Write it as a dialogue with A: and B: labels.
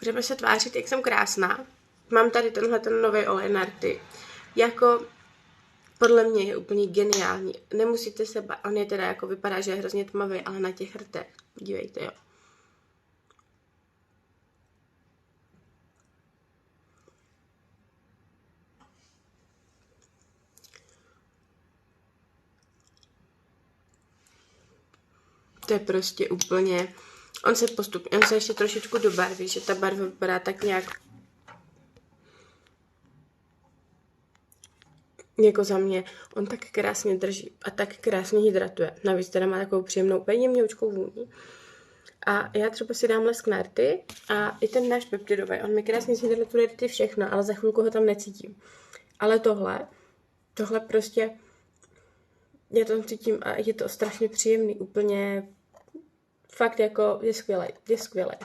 A: Budeme se tvářit, jak jsem krásná. Mám tady ten nový olej Narty. Jako podle mě je úplně geniální. Nemusíte se bát. On je teda jako vypadá, že je hrozně tmavý, ale na těch rtech. Dívejte, jo. To je prostě úplně... On se ještě trošičku dobarví, že ta barva vypadá tak nějak jako za mě. On tak krásně drží a tak krásně hydratuje. Navíc teda má takovou příjemnou, úplně měučkou vůni. A já třeba si dám lesk Narty a i ten náš peptidový. On mi krásně zhydratuje ty všechno, ale za chvilku ho tam necítím. Ale tohle prostě, já to cítím a je to strašně příjemný, úplně fakt jako je skvělej.